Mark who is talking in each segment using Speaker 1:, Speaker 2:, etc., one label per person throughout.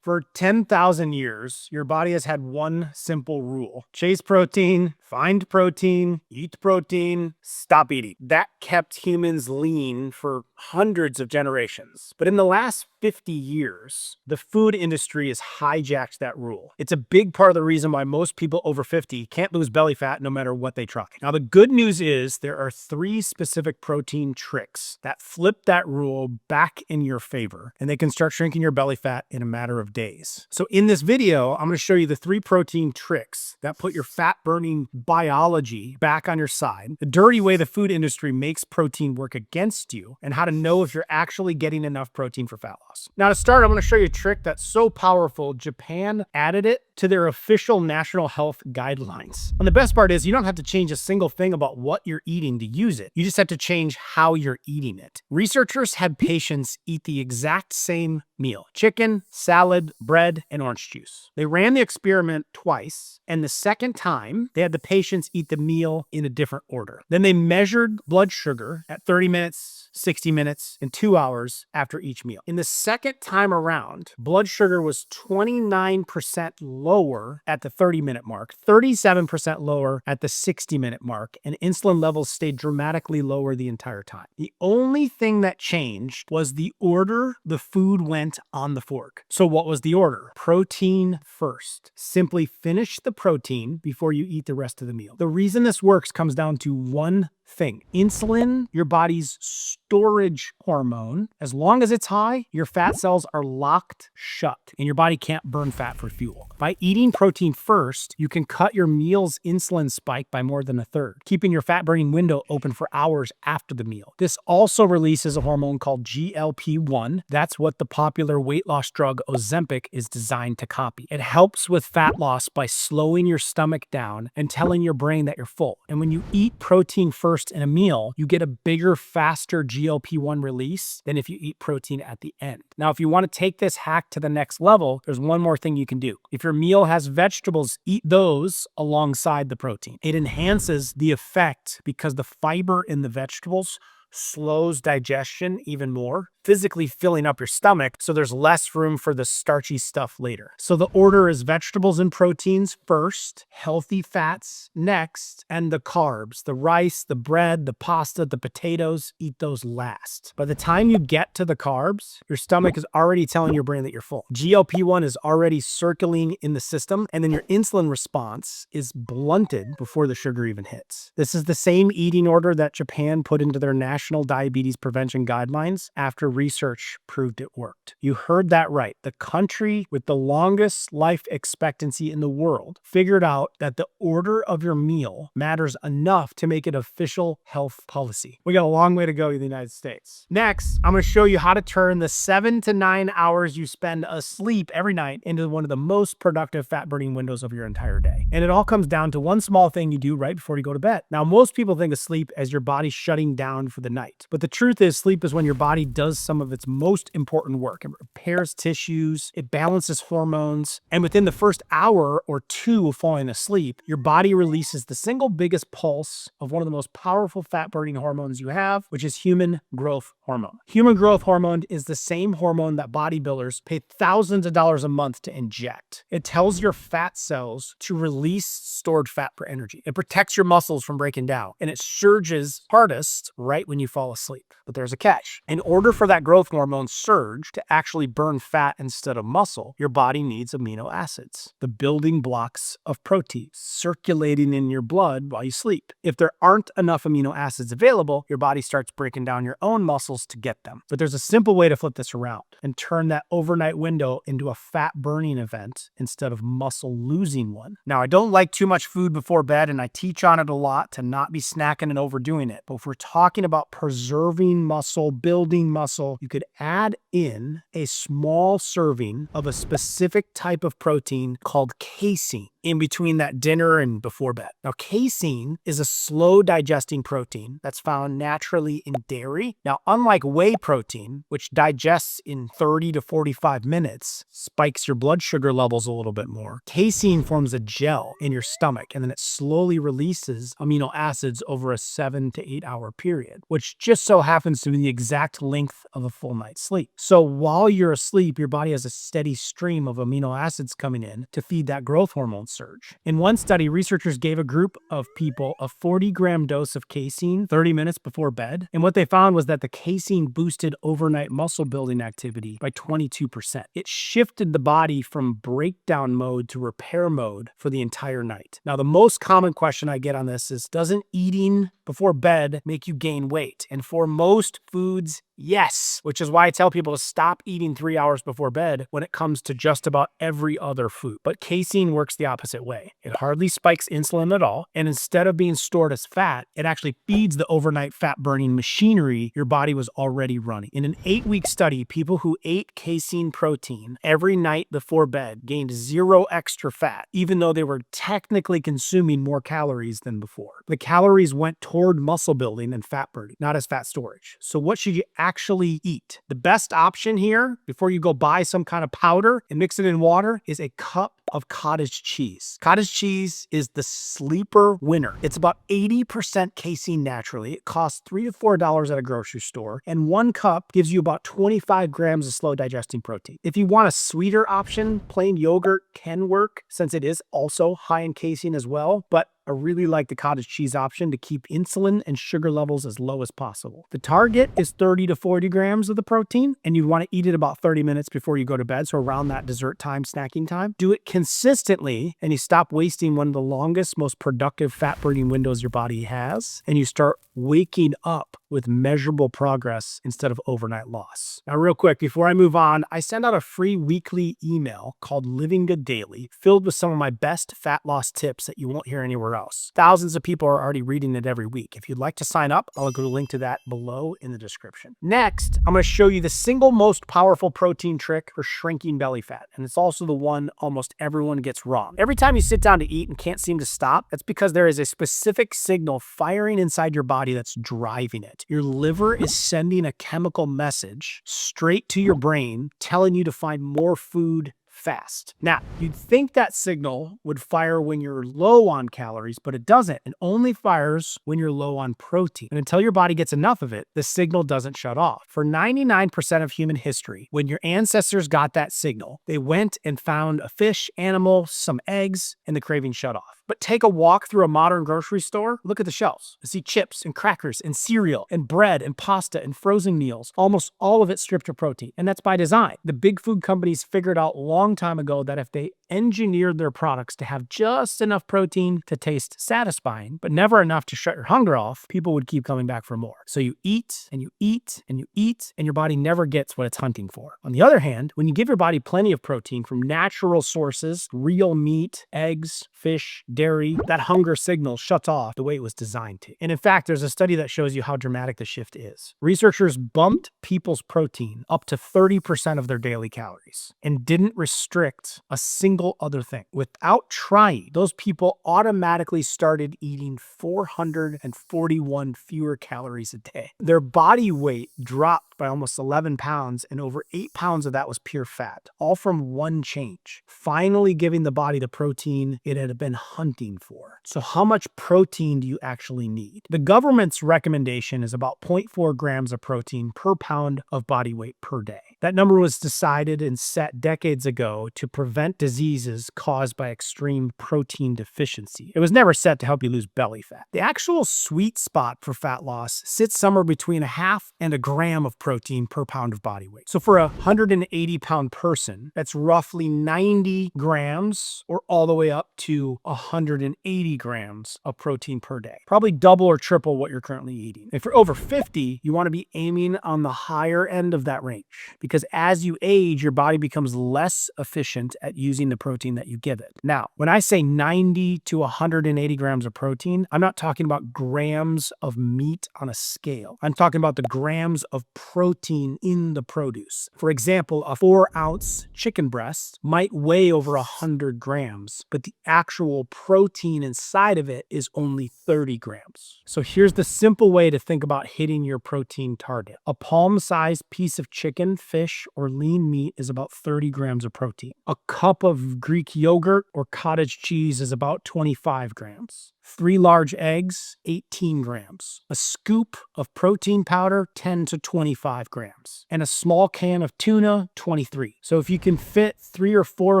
Speaker 1: For 10,000 years, your body has had one simple rule: chase protein, find protein, eat protein, stop eating. That kept humans lean for hundreds of generations. But in the last 50 years, the food industry has hijacked that rule. It's a big part of the reason why most people over 50 can't lose belly fat no matter what they try. Now, the good news is there are 3 specific protein tricks that flip that rule back in your favor, and they can start shrinking your belly fat in a matter of days. So in this video, I'm going to show you the 3 protein tricks that put your fat burning biology back on your side, the dirty way the food industry makes protein work against you, and how to know if you're actually getting enough protein for fat loss. Now to start, I'm going to show you a trick that's so powerful, Japan added it to their official national health guidelines. And the best part is you don't have to change a single thing about what you're eating to use it. You just have to change how you're eating it. Researchers had patients eat the exact same meal: chicken, salad, bread, and orange juice. They ran the experiment twice, and the second time, they had the patients eat the meal in a different order. Then they measured blood sugar at 30 minutes, 60 minutes, and 2 hours after each meal. In the second time around, blood sugar was 29% lower at the 30-minute mark, 37% lower at the 60-minute mark, and insulin levels stayed dramatically lower the entire time. The only thing that changed was the order the food went on the fork. So what was the order? Protein first. Simply finish the protein before you eat the rest of the meal. The reason this works comes down to one thing. Insulin, your body's storage hormone, as long as it's high, your fat cells are locked shut and your body can't burn fat for fuel. By eating protein first, you can cut your meal's insulin spike by more than a third, keeping your fat burning window open for hours after the meal. This also releases a hormone called GLP-1. That's what the popular weight loss drug Ozempic is designed to copy. It helps with fat loss by slowing your stomach down and telling your brain that you're full. And when you eat protein first in a meal, you get a bigger, faster GLP-1 release than if you eat protein at the end. Now, if you want to take this hack to the next level, there's one more thing you can do. If your meal has vegetables, eat those alongside the protein. It enhances the effect because the fiber in the vegetables slows digestion even more, physically filling up your stomach, so there's less room for the starchy stuff later. So the order is vegetables and proteins first, healthy fats next, and the carbs, the rice, the bread, the pasta, the potatoes, eat those last. By the time you get to the carbs, your stomach is already telling your brain that you're full. GLP-1 is already circling in the system, and then your insulin response is blunted before the sugar even hits. This is the same eating order that Japan put into their national diabetes prevention guidelines after research proved it worked. You heard that right. The country with the longest life expectancy in the world figured out that the order of your meal matters enough to make it official health policy. We got a long way to go in the United States. Next, I'm going to show you how to turn the 7 to 9 hours you spend asleep every night into one of the most productive fat burning windows of your entire day. And it all comes down to one small thing you do right before you go to bed. Now, most people think of sleep as your body shutting down for the night. But the truth is, sleep is when your body does some of its most important work. It repairs tissues, it balances hormones, and within the first hour or 2 of falling asleep, your body releases the single biggest pulse of one of the most powerful fat-burning hormones you have, which is human growth hormone. Human growth hormone is the same hormone that bodybuilders pay thousands of dollars a month to inject. It tells your fat cells to release stored fat for energy. It protects your muscles from breaking down, and it surges hardest right when you fall asleep. But there's a catch. In order for that growth hormone surge to actually burn fat instead of muscle, your body needs amino acids, the building blocks of protein, circulating in your blood while you sleep. If there aren't enough amino acids available, your body starts breaking down your own muscles to get them. But there's a simple way to flip this around and turn that overnight window into a fat burning event instead of muscle losing one. Now, I don't like too much food before bed, and I teach on it a lot to not be snacking and overdoing it. But if we're talking about preserving muscle, building muscle, you could add in a small serving of a specific type of protein called casein in between that dinner and before bed. Now, casein is a slow digesting protein that's found naturally in dairy. Now, unlike whey protein, which digests in 30 to 45 minutes, spikes your blood sugar levels a little bit more, casein forms a gel in your stomach, and then it slowly releases amino acids over a 7 to 8 hour period, which which just so happens to be the exact length of a full night's sleep. So while you're asleep, your body has a steady stream of amino acids coming in to feed that growth hormone surge. In one study, researchers gave a group of people a 40-gram dose of casein 30 minutes before bed, and what they found was that the casein boosted overnight muscle building activity by 22%. It shifted the body from breakdown mode to repair mode for the entire night. Now, the most common question I get on this is, doesn't eating before bed make you gain weight? And for most foods, yes, which is why I tell people to stop eating 3 hours before bed when it comes to just about every other food. But casein works the opposite way. It hardly spikes insulin at all, and instead of being stored as fat, it actually feeds the overnight fat-burning machinery your body was already running. In an 8-week study, people who ate casein protein every night before bed gained 0 extra fat, even though they were technically consuming more calories than before. The calories went toward muscle building and fat burning, not as fat storage. So what should you actually eat? The best option here, before you go buy some kind of powder and mix it in water, is a cup of cottage cheese. Cottage cheese is the sleeper winner. It's about 80% casein naturally. It costs $3 to $4 at a grocery store, and 1 cup gives you about 25 grams of slow digesting protein. If you want a sweeter option, plain yogurt can work since it is also high in casein as well, but I really like the cottage cheese option to keep insulin and sugar levels as low as possible. The target is 30 to 40 grams of the protein, and you want to eat it about 30 minutes before you go to bed, so around that dessert time, snacking time. Do it consistently, and you stop wasting one of the longest, most productive fat-burning windows your body has, and you start waking up with measurable progress instead of overnight loss. Now, real quick, before I move on, I send out a free weekly email called Livingood Daily, filled with some of my best fat loss tips that you won't hear anywhere else. Thousands of people are already reading it every week. If you'd like to sign up, I'll include a link to that below in the description. Next, I'm going to show you the single most powerful protein trick for shrinking belly fat, and it's also the one almost everyone gets wrong. Every time you sit down to eat and can't seem to stop, that's because there is a specific signal firing inside your body that's driving it. Your liver is sending a chemical message straight to your brain, telling you to find more food fast. Now, you'd think that signal would fire when you're low on calories, but it doesn't. It only fires when you're low on protein. And until your body gets enough of it, the signal doesn't shut off. For 99% of human history, when your ancestors got that signal, they went and found a fish, animal, some eggs, and the craving shut off. But take a walk through a modern grocery store, look at the shelves. You see chips and crackers and cereal and bread and pasta and frozen meals, almost all of it stripped of protein. And that's by design. The big food companies figured out long time ago that if they engineered their products to have just enough protein to taste satisfying, but never enough to shut your hunger off, people would keep coming back for more. So you eat and you eat and you eat, and your body never gets what it's hunting for. On the other hand, when you give your body plenty of protein from natural sources, real meat, eggs, fish, dairy, that hunger signal shuts off the way it was designed to. And in fact, there's a study that shows you how dramatic the shift is. Researchers bumped people's protein up to 30% of their daily calories and didn't restrict a single other thing. Without trying, those people automatically started eating 441 fewer calories a day. Their body weight dropped by almost 11 pounds, and over 8 pounds of that was pure fat, all from one change, finally giving the body the protein it had been hunting for. So how much protein do you actually need? The government's recommendation is about 0.4 grams of protein per pound of body weight per day. That number was decided and set decades ago to prevent diseases caused by extreme protein deficiency. It was never set to help you lose belly fat. The actual sweet spot for fat loss sits somewhere between 1/2 and 1 gram of protein per pound of body weight. So for a 180-pound person, that's roughly 90 grams or all the way up to 180 grams of protein per day. Probably double or triple what you're currently eating. If you're over 50, you want to be aiming on the higher end of that range, because as you age, your body becomes less efficient at using the protein that you give it. Now, when I say 90 to 180 grams of protein, I'm not talking about grams of meat on a scale. I'm talking about the grams of protein in the produce. For example, a 4-ounce chicken breast might weigh over 100 grams, but the actual protein inside of it is only 30 grams. So here's the simple way to think about hitting your protein target. A palm-sized piece of chicken, fish, or lean meat is about 30 grams of protein. A cup of Greek yogurt or cottage cheese is about 25 grams. 3 large eggs, 18 grams. A scoop of protein powder, 10 to 25 grams. And a small can of tuna, 23. So if you can fit 3 or 4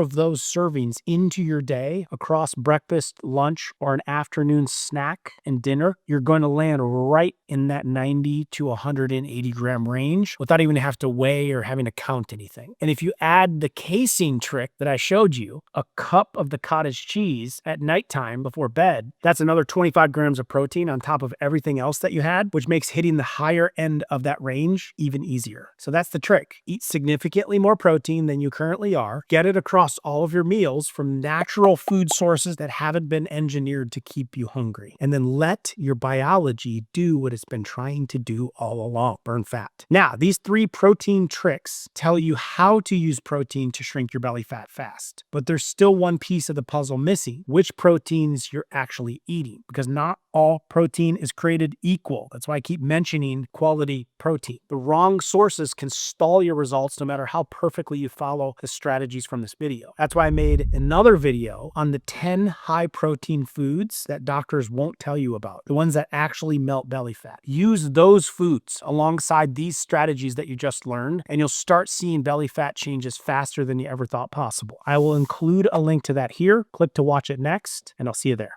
Speaker 1: of those servings into your day across breakfast, lunch, or an afternoon snack and dinner, you're going to land right in that 90 to 180 gram range without even have to weigh or having to count anything. And if you add the casing trick that I showed you, a cup of the cottage cheese at nighttime before bed, that's another 25 grams of protein on top of everything else that you had, which makes hitting the higher end of that range even easier. So that's the trick. Eat significantly more protein than you currently are. Get it across all of your meals from natural food sources that haven't been engineered to keep you hungry. And then let your biology do what it's been trying to do all along, burn fat. Now, these 3 protein tricks tell you how to use protein to shrink your belly fat fast. But there's still one piece of the puzzle missing: which proteins you're actually eating, because not all protein is created equal. That's why I keep mentioning quality protein. The wrong sources can stall your results no matter how perfectly you follow the strategies from this video. That's why I made another video on the 10 high protein foods that doctors won't tell you about, the ones that actually melt belly fat. Use those foods alongside these strategies that you just learned, and you'll start seeing belly fat changes faster than you ever thought possible. I will include a link to that here. Click to watch it next, and I'll see you there.